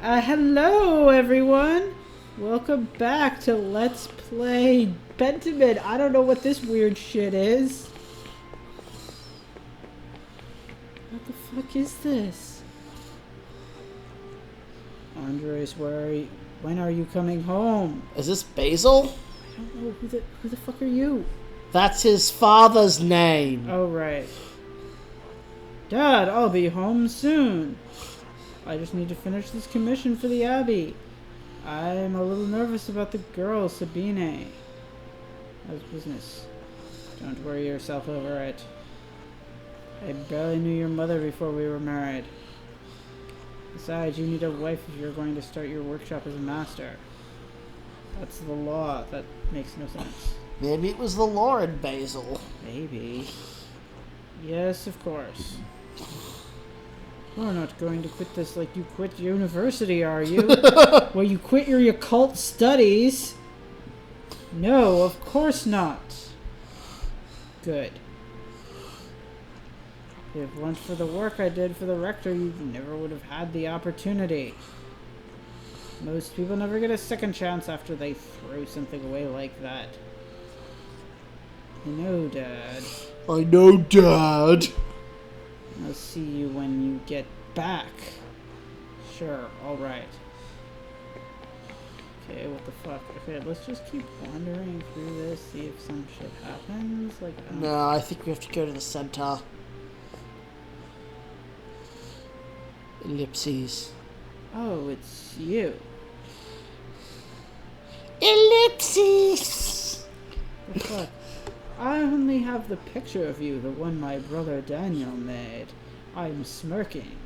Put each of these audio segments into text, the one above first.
Hello everyone! Welcome back to Let's Play Pentiment. I don't know what this weird shit is. What the fuck is this? Andres, where are you? When are you coming home? Is this Basil? I don't know. Who the fuck are you? That's his father's name. Oh, right. Dad, I'll be home soon. I just need to finish this commission for the Abbey. I'm a little nervous about the girl, Sabine. How's business? Don't worry yourself over it. I barely knew your mother before we were married. Besides, you need a wife if you're going to start your workshop as a master. That's the law. That makes no sense. Maybe it was the Lord Basil. Maybe. Yes, of course. You're not going to quit this like you quit university, are you? Well, you quit your occult studies. No, of course not. Good. If it weren't for the work I did for the rector, you never would have had the opportunity. Most people never get a second chance after they throw something away like that. I know, Dad. I know, Dad. I'll see you when you get back. Sure, alright. Okay, what the fuck? Okay, let's just keep wandering through this, see if some shit happens. Like, No, I think we have to go to the center. Ellipses. Oh, it's you. Ellipses! What the fuck? I only have the picture of you, the one my brother Daniel made. I'm smirking.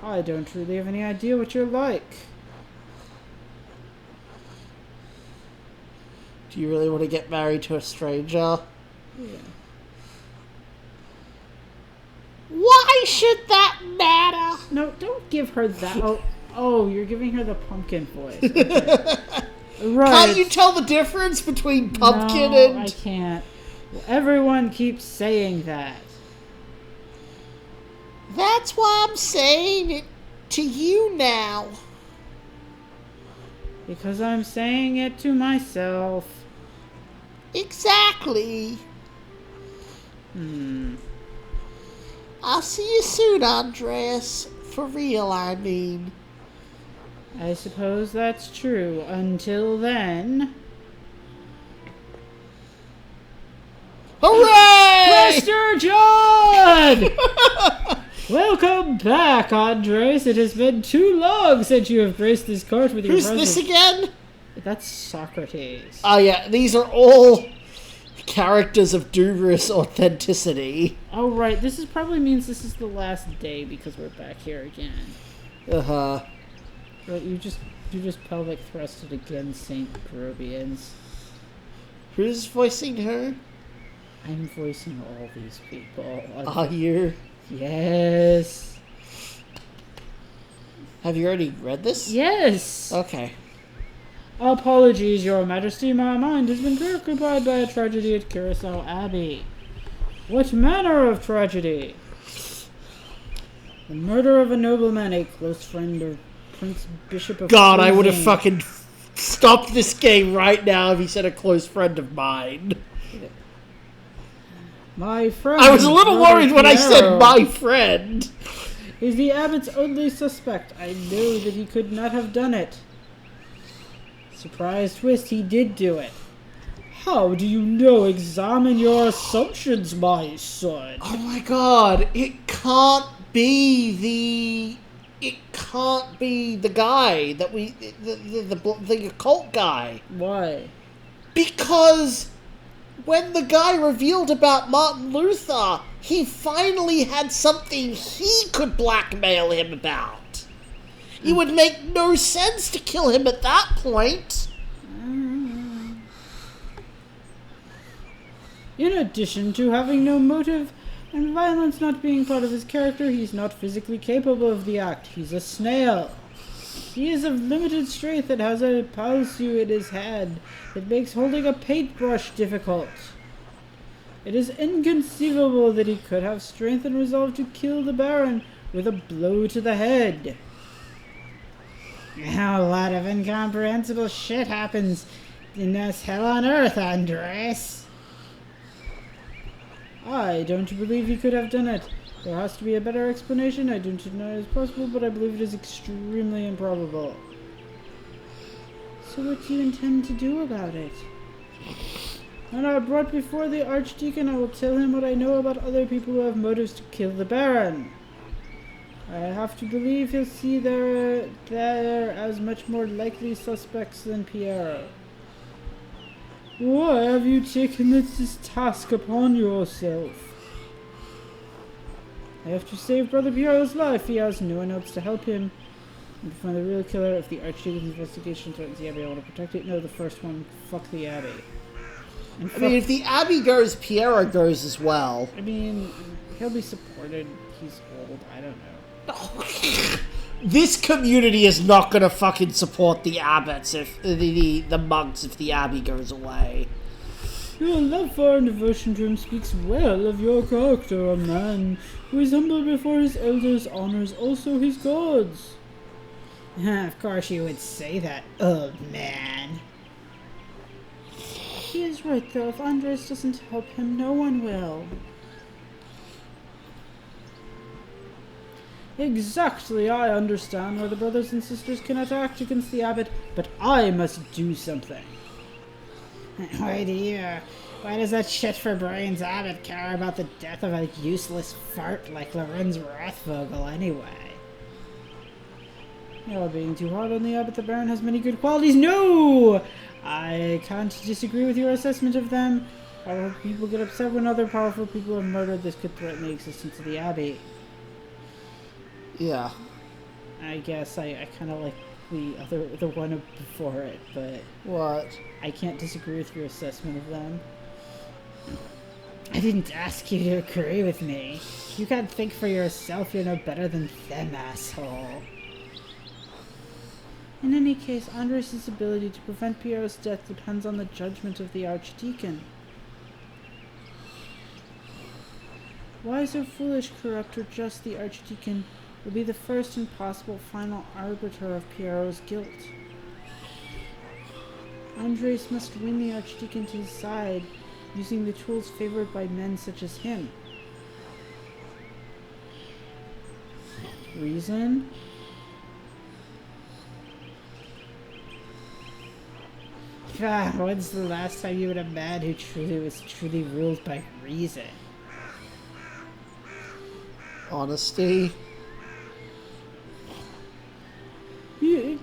I don't really have any idea what you're like. Do you really want to get married to a stranger? Yeah. Why should that matter? No, don't give her that. Oh, you're giving her the pumpkin voice. Okay. Right. Can't you tell the difference between pumpkin No, and... I can't. Well, everyone keeps saying that. That's why I'm saying it to you now. Because I'm saying it to myself. Exactly. I'll see you soon, Andreas. For real, I mean. I suppose that's true. Until then... Hooray! Mr. John! Welcome back, Andres. It has been too long since you have graced this court with your Who's presence. this again? That's Socrates. Oh yeah, these are all characters of dubious authenticity. Oh, right. This probably means this is the last day because we're back here again. Uh-huh. But you just pelvic thrusted against St. Grobians. Who's voicing her? I'm voicing all these people. Are you? Yes. Have you already read this? Yes. Okay. Apologies, Your Majesty. My mind has been preoccupied by a tragedy at Curacao Abbey. What manner of tragedy? The murder of a nobleman, a close friend of Prince Bishop of God, I would have Freising. fucking stopped this game right now if he said a close friend of mine. My friend. I was a little Brother worried when I said Piero my friend. is the abbot's only suspect. I know that he could not have done it. Surprise twist, he did do it. How do you know? Examine your assumptions, my son. Oh my God, it can't be the guy that the occult guy. Why? Because when the guy revealed about Martin Luther, he finally had something he could blackmail him about. It would make no sense to kill him at that point. In addition to having no motive and violence not being part of his character, he's not physically capable of the act. He's a snail. He is of limited strength and has a palsy in his hand that makes holding a paintbrush difficult. It is inconceivable that he could have strength and resolve to kill the Baron with a blow to the head. A lot of incomprehensible shit happens in this hell on earth, Andres. I don't believe he could have done it. There has to be a better explanation. I don't know it is possible, but I believe it is extremely improbable. So what do you intend to do about it? When I are brought before the Archdeacon, I will tell him what I know about other people who have motives to kill the Baron. I have to believe he'll see there as much more likely suspects than Piero. Why have you taken this task upon yourself? I have to save Brother Piero's life. He has no one else to help him. And to find the real killer, if the Archdeacon's investigation threatens the Abbey, I want to protect it. No, the first one. Fuck the Abbey. I mean, if the Abbey goes, Piero goes as well. I mean, he'll be supported. He's old. I don't know. This community is not gonna fucking support the abbots if the monks if the Abbey goes away. Your love for and devotion to him speaks well of your character, a man who is humble before his elders, honors also his gods. Of course you would say that, old man. He is right, though. If Andres doesn't help him, no one will. Exactly, I understand why the brothers and sisters cannot act against the abbot, but I must do something. Why does that shit for brains abbot care about the death of a useless fart like Lorenz Rathvogel anyway? You're being too hard on the abbot. The Baron has many good qualities. No! I can't disagree with your assessment of them. Powerful people get upset when other powerful people are murdered. This could threaten the existence of the Abbey. Yeah. I guess I kind of like the one before it, but... What? I can't disagree with your assessment of them. I didn't ask you to agree with me. You can't think for yourself. You're no better than them, asshole. In any case, Andres' ability to prevent Piero's death depends on the judgment of the Archdeacon. Wise or foolish, corrupt or just, the Archdeacon will be the first and possible final arbiter of Piero's guilt. Andres must win the Archdeacon to his side, using the tools favored by men such as him. Reason? When's the last time you met a man who was truly ruled by reason? Honesty. You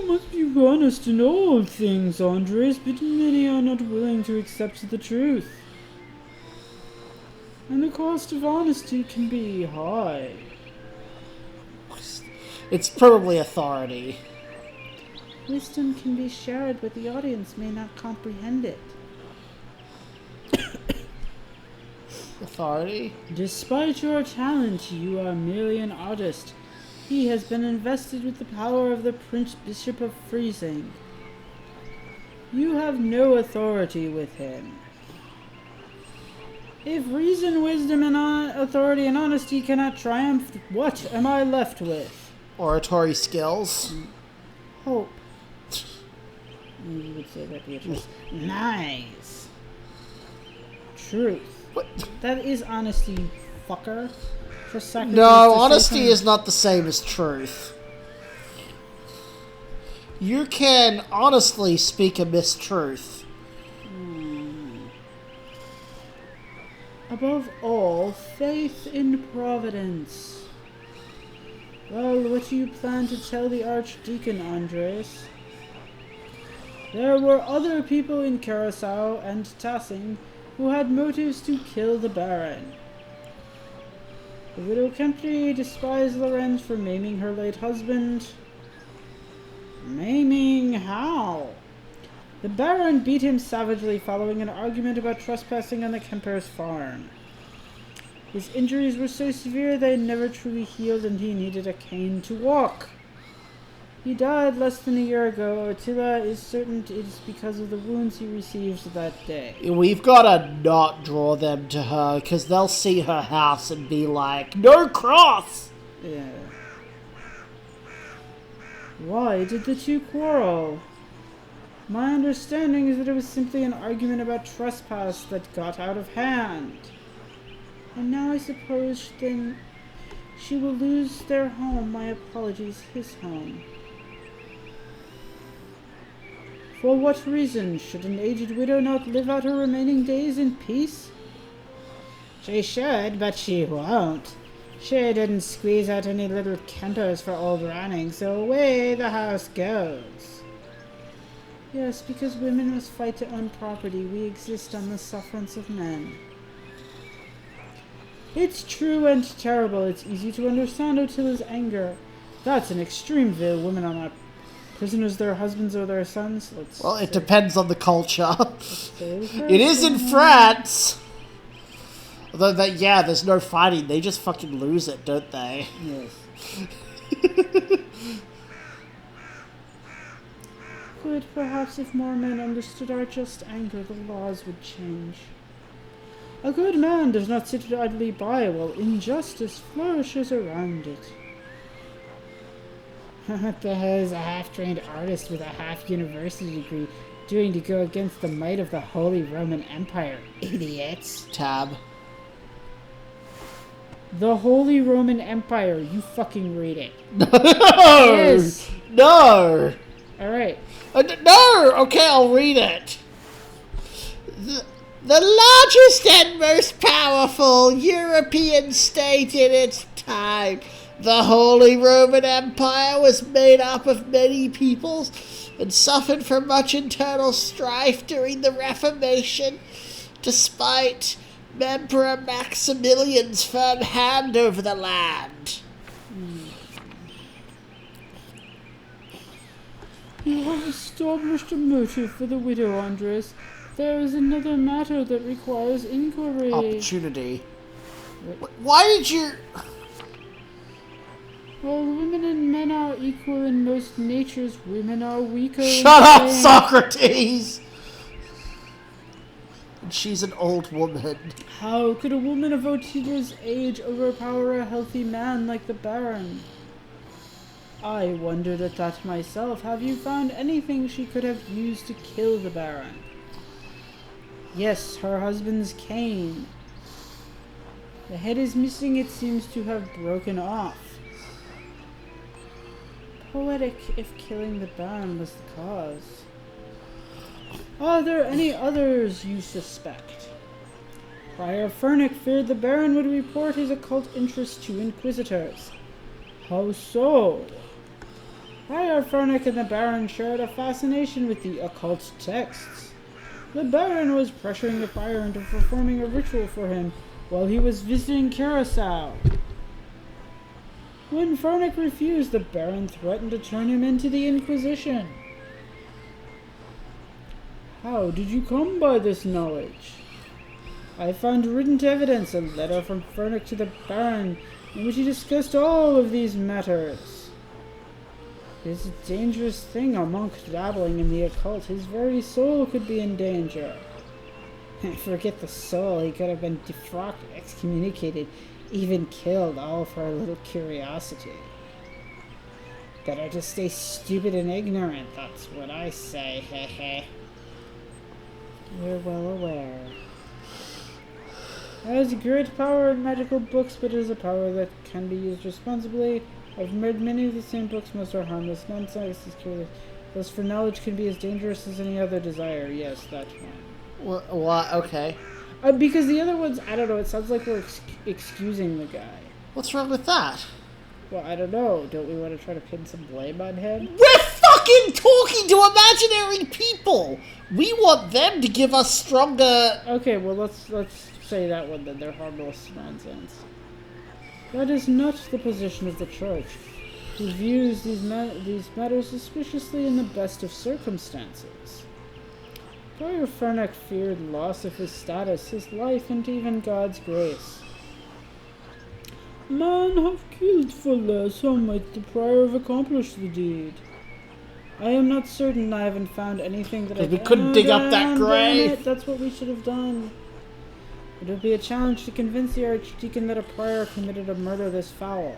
must be honest in all things, Andres, but many are not willing to accept the truth. And the cost of honesty can be high. It's probably authority. Wisdom can be shared, but the audience may not comprehend it. Authority? Despite your talent, you are merely an artist. He has been invested with the power of the Prince Bishop of Freezing. You have no authority with him. If reason, wisdom, and authority and honesty cannot triumph, what am I left with? Oratory skills. Hope. You would say that, Beatrice. Nice. Truth. What? That is honesty, fucker. For sacrifice. No, honesty is not the same as truth. You can honestly speak a mistruth. Above all, faith in Providence. Well, what do you plan to tell the Archdeacon, Andres? There were other people in Curacao and Tassing who had motives to kill the Baron. The widow Kempty despised Lorenz for maiming her late husband. Maiming how? The Baron beat him savagely following an argument about trespassing on the Kemper's farm. His injuries were so severe they never truly healed and he needed a cane to walk. He died less than a year ago. Attila is certain it is because of the wounds he received that day. We've gotta not draw them to her, because they'll see her house and be like, no cross! Yeah. Why did the two quarrel? My understanding is that it was simply an argument about trespass that got out of hand. And now I suppose then she will lose their home. My apologies, his home. For what reason? Should an aged widow not live out her remaining days in peace? She should, but she won't. She didn't squeeze out any little campers for old running, so away the house goes. Yes, because women must fight to own property. We exist on the sufferance of men. It's true and terrible. It's easy to understand Otilla's anger. That's an extreme view. Women are not prisoners, their husbands or their sons. Well, it depends on the culture. It It is in France. Although, there's no fighting. They just fucking lose it, don't they? Yes. Good, perhaps if more men understood our just anger, the laws would change. A good man does not sit idly by while injustice flourishes around it. What the hell is a half-trained artist with a half-university degree doing to go against the might of the Holy Roman Empire, idiots? Tab. The Holy Roman Empire, you fucking read it. No! Yes. No! Alright. No! Okay, I'll read it. The largest and most powerful European state in its time, the Holy Roman Empire was made up of many peoples and suffered from much internal strife during the Reformation, despite Emperor Maximilian's firm hand over the land. You have established a motive for the widow, Andres. There is another matter that requires inquiry. Opportunity. Why did you... While women and men are equal in most natures, women are weaker. Shut up, Socrates! And she's an old woman. How could a woman of Otilla's age overpower a healthy man like the Baron? I wondered at that myself. Have you found anything she could have used to kill the Baron? Yes, her husband's cane. The head is missing. It seems to have broken off. Poetic if killing the Baron was the cause. Are there any others you suspect? Prior Furnick feared the Baron would report his occult interest to inquisitors. How so? Prior Furnick and the Baron shared a fascination with the occult texts. The Baron was pressuring the Prior into performing a ritual for him while he was visiting Curacao. When Furnick refused, the Baron threatened to turn him into the Inquisition. How did you come by this knowledge? I found written evidence, a letter from Furnick to the Baron, in which he discussed all of these matters. It is a dangerous thing, a monk dabbling in the occult. His very soul could be in danger. Forget the soul, he could have been defrocked, excommunicated, even killed, all for a little curiosity. Better to stay stupid and ignorant, that's what I say, heh. We're well aware. It has great power in magical books, but it is a power that can be used responsibly. I've read many of the same books, most are harmless. Nonsense is curious. Thus, for knowledge can be as dangerous as any other desire. Yes, that one. What? Okay. Because the other ones, I don't know, it sounds like we're excusing the guy. What's wrong with that? Well, I don't know. Don't we want to try to pin some blame on him? We're fucking talking to imaginary people! We want them to give us stronger... Okay, well, let's say that one then. They're harmless nonsense. That is not the position of the Church, who views these matters suspiciously in the best of circumstances. Prior Furnick feared loss of his status, his life, and even God's grace. Man have killed for less, how might the prior have accomplished the deed? I am not certain. I haven't found anything that we couldn't dig up that grave. That's what we should have done. It would be a challenge to convince the Archdeacon that a prior committed a murder this foul.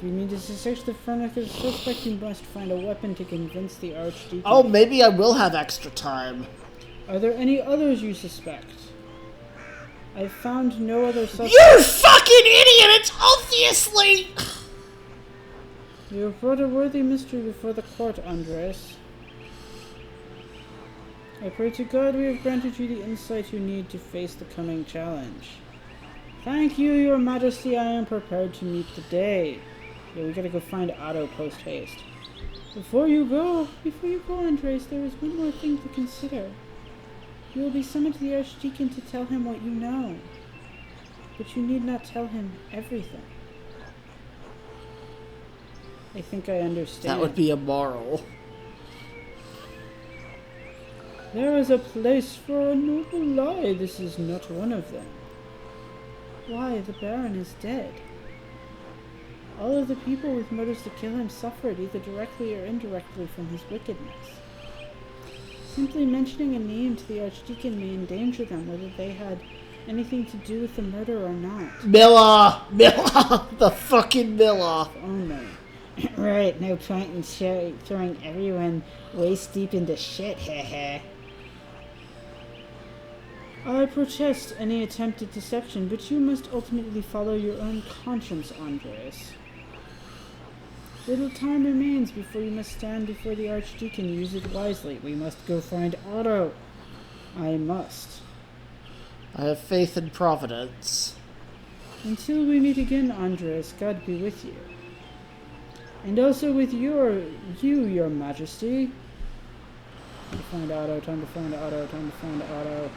If you need to search the furnace of the suspect, you must find a weapon to convince the Archdeacon. Oh, maybe I will have extra time. Are there any others you suspect? I've found no other suspects. You fucking idiot! It's obviously... You have brought a worthy mystery before the court, Andres. I pray to God we have granted you the insight you need to face the coming challenge. Thank you, Your Majesty. I am prepared to meet the day. Yeah, we gotta go find Otto post-haste. Before you go, Andres, there is one more thing to consider. You will be summoned to the Archdeacon to tell him what you know. But you need not tell him everything. I think I understand. That would be immoral. There is a place for a noble lie. This is not one of them. Why, the Baron is dead. All of the people with motives to kill him suffered either directly or indirectly from his wickedness. Simply mentioning a name to the Archdeacon may endanger them, whether they had anything to do with the murder or not. Miller! The fucking Miller! Oh no. Right, no point in throwing everyone waist deep into shit, heh. I protest any attempted deception, but you must ultimately follow your own conscience, Andres. Little time remains before you must stand before the Archdeacon. Use it wisely. We must go find Otto. I must. I have faith in Providence. Until we meet again, Andres, God be with you. And also with you, Your Majesty. Time to find Otto, time to find Otto, time to find Otto.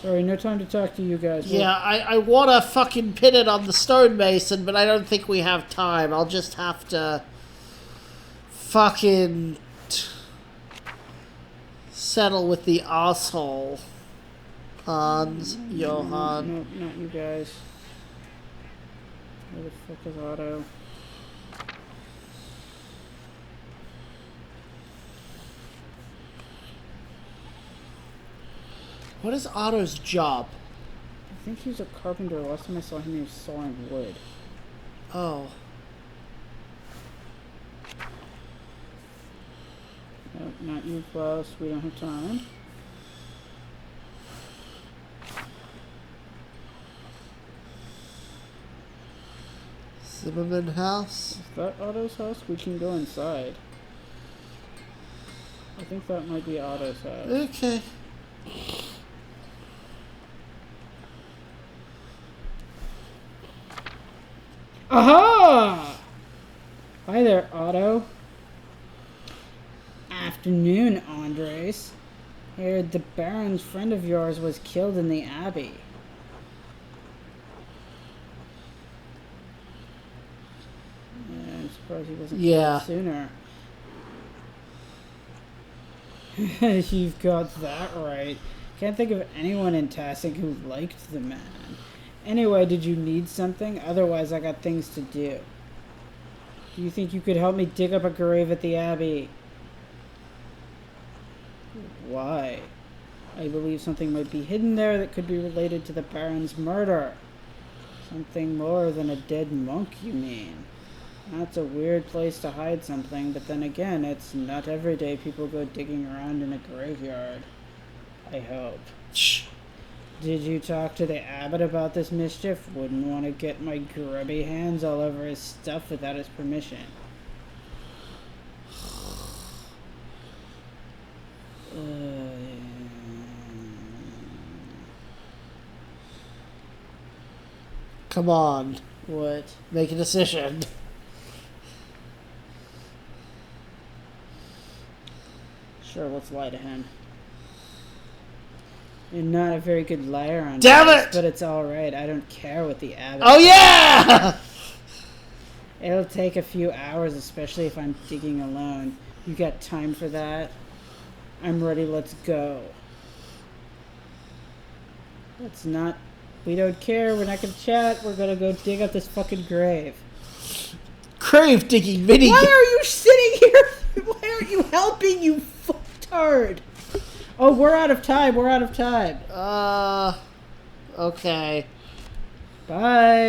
Sorry, no time to talk to you guys. Yeah, I want to fucking pin it on the stonemason, but I don't think we have time. I'll just have to fucking settle with the asshole. Hans, Johann. No, not you guys. Where the fuck is Otto? What is Otto's job? I think he's a carpenter. Last time I saw him, he was sawing wood. Oh. No, not you, Klaus. We don't have time. Zimmerman house? Is that Otto's house? We can go inside. I think that might be Otto's house. Okay. Aha! Hi there, Otto. Afternoon, Andres. Heard the Baron's friend of yours was killed in the Abbey. Yeah, I'm surprised he wasn't killed sooner. You've got that right. Can't think of anyone in Tassig who liked the man. Anyway, did you need something? Otherwise, I got things to do. Do you think you could help me dig up a grave at the Abbey? Why? I believe something might be hidden there that could be related to the Baron's murder. Something more than a dead monk, you mean? That's a weird place to hide something, but then again, it's not every day people go digging around in a graveyard. I hope. Shh. Did you talk to the abbot about this mischief? Wouldn't want to get my grubby hands all over his stuff without his permission. Come on. What? Make a decision. Sure, let's lie to him. You're not a very good liar on Damn this, it! but it's alright. I don't care what the abbot Oh yeah! It'll take a few hours, especially if I'm digging alone. You got time for that? I'm ready, let's go. Let's not... We don't care, we're not gonna chat, we're gonna go dig up this fucking grave. grave digging mini. Why are you sitting here? Why aren't you helping, you fucktard? Oh, we're out of time. We're out of time. Okay. Bye.